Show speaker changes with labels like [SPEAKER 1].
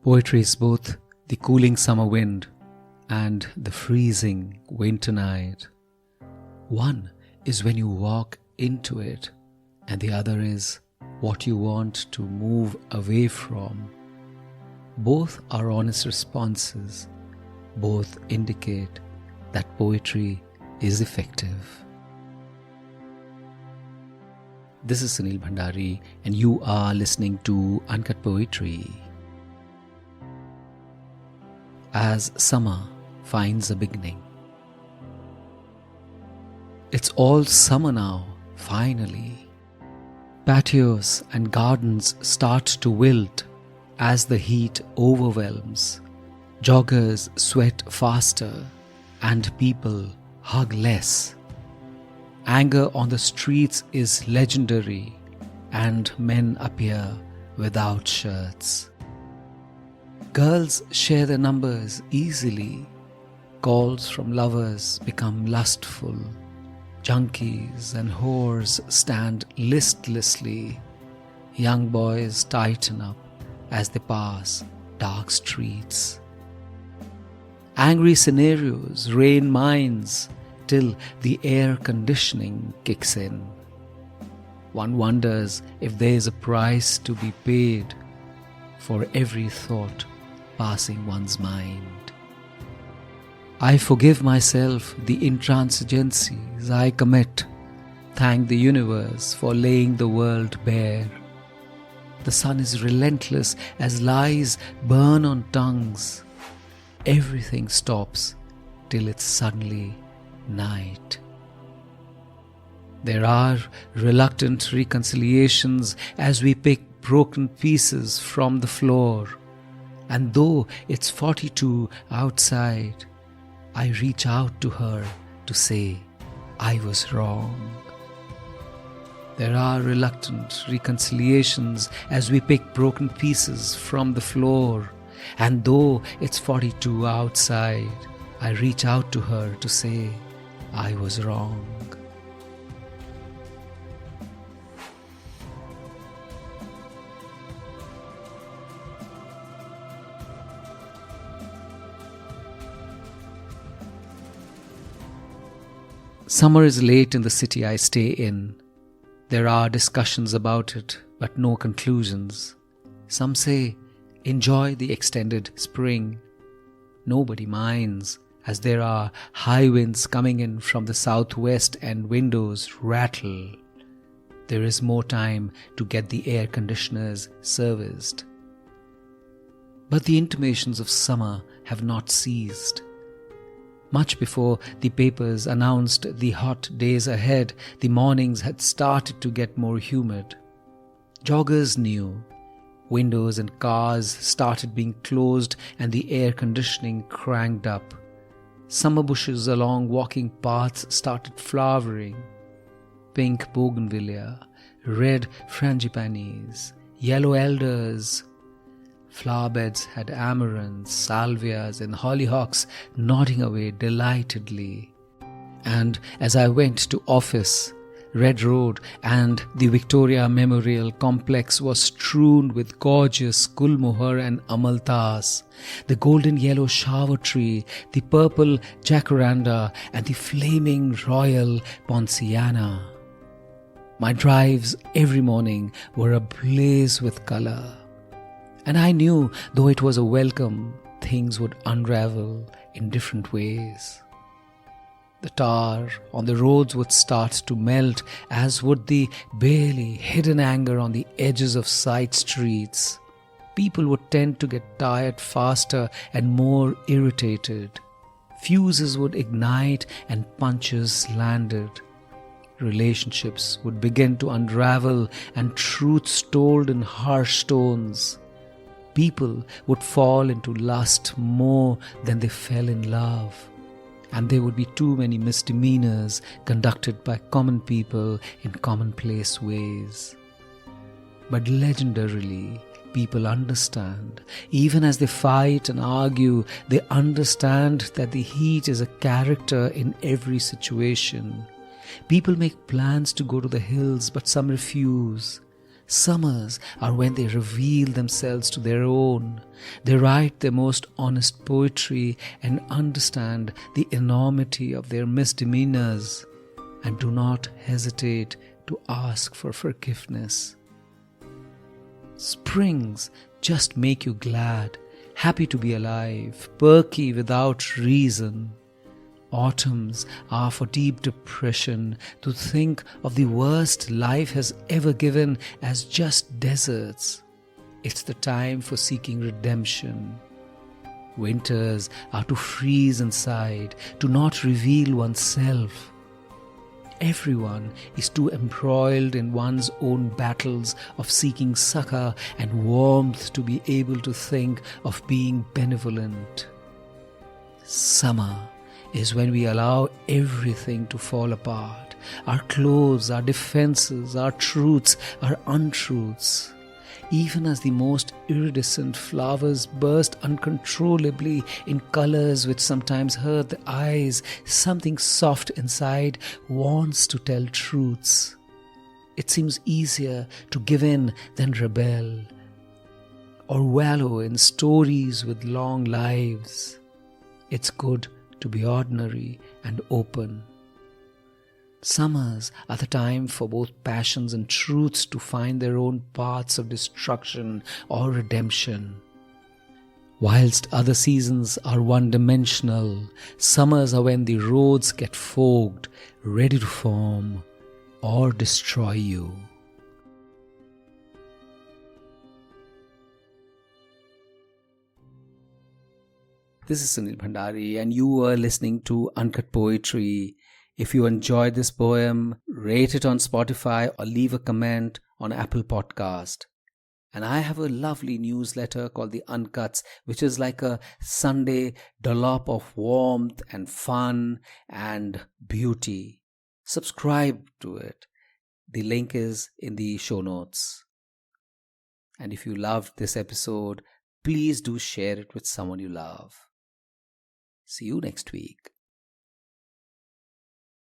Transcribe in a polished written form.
[SPEAKER 1] Poetry is both the cooling summer wind and the freezing winter night. One is when you walk into it, and the other is what you want to move away from. Both are honest responses. Both indicate that poetry is effective. This is Sunil Bhandari, and you are listening to Uncut Poetry. As summer finds a beginning. It's all summer now, finally. Patios and gardens start to wilt as the heat overwhelms. Joggers sweat faster and people hug less. Anger on the streets is legendary and men appear without shirts. Girls share their numbers easily. Calls from lovers become lustful. Junkies and whores stand listlessly. Young boys tighten up as they pass dark streets. Angry scenarios rain minds till the air conditioning kicks in. One wonders if there is a price to be paid for every thought passing one's mind. I forgive myself the intransigencies I commit. Thank the universe for laying the world bare. The sun is relentless as lies burn on tongues. Everything stops till it's suddenly night. There are reluctant reconciliations as we pick broken pieces from the floor. And though it's 42 outside, I reach out to her to say I was wrong. There are reluctant reconciliations as we pick broken pieces from the floor. And though it's 42 outside, I reach out to her to say I was wrong. Summer is late in the city I stay in. There are discussions about it, but no conclusions. Some say, enjoy the extended spring. Nobody minds, as there are high winds coming in from the southwest and windows rattle. There is more time to get the air conditioners serviced. But the intimations of summer have not ceased. Much before the papers announced the hot days ahead, the mornings had started to get more humid. Joggers knew. Windows and cars started being closed and the air conditioning cranked up. Summer bushes along walking paths started flowering. Pink Bougainvillea, red frangipanis, yellow elders. Flower beds had amaranths, salvias and hollyhocks nodding away delightedly. And as I went to office, Red Road and the Victoria Memorial Complex was strewn with gorgeous gulmohur and amaltas, the golden yellow shower tree, the purple jacaranda and the flaming royal poinciana. My drives every morning were ablaze with colour. And I knew, though it was a welcome, things would unravel in different ways. The tar on the roads would start to melt, as would the barely hidden anger on the edges of side streets. People would tend to get tired faster and more irritated. Fuses would ignite and punches landed. Relationships would begin to unravel and truths told in harsh tones. People would fall into lust more than they fell in love. And there would be too many misdemeanors conducted by common people in commonplace ways. But legendarily, people understand. Even as they fight and argue, they understand that the heat is a character in every situation. People make plans to go to the hills, but some refuse. Summers are when they reveal themselves to their own. They write their most honest poetry and understand the enormity of their misdemeanors and do not hesitate to ask for forgiveness. Springs just make you glad, happy to be alive, perky without reason. Autumns are for deep depression, to think of the worst life has ever given as just deserts. It's the time for seeking redemption. Winters are to freeze inside, to not reveal oneself. Everyone is too embroiled in one's own battles of seeking succor and warmth to be able to think of being benevolent. Summer is when we allow everything to fall apart. Our clothes, our defenses, our truths, our untruths. Even as the most iridescent flowers burst uncontrollably in colors which sometimes hurt the eyes, something soft inside wants to tell truths. It seems easier to give in than rebel, or wallow in stories with long lives. It's good to be ordinary and open. Summers are the time for both passions and truths to find their own paths of destruction or redemption. Whilst other seasons are one-dimensional, summers are when the roads get fogged, ready to form or destroy you. This is Sunil Bhandari and you are listening to Uncut Poetry. If you enjoyed this poem, rate it on Spotify or leave a comment on Apple Podcast. And I have a lovely newsletter called The Uncuts, which is like a Sunday dollop of warmth and fun and beauty. Subscribe to it. The link is in the show notes. And if you loved this episode, please do share it with someone you love. See you next week.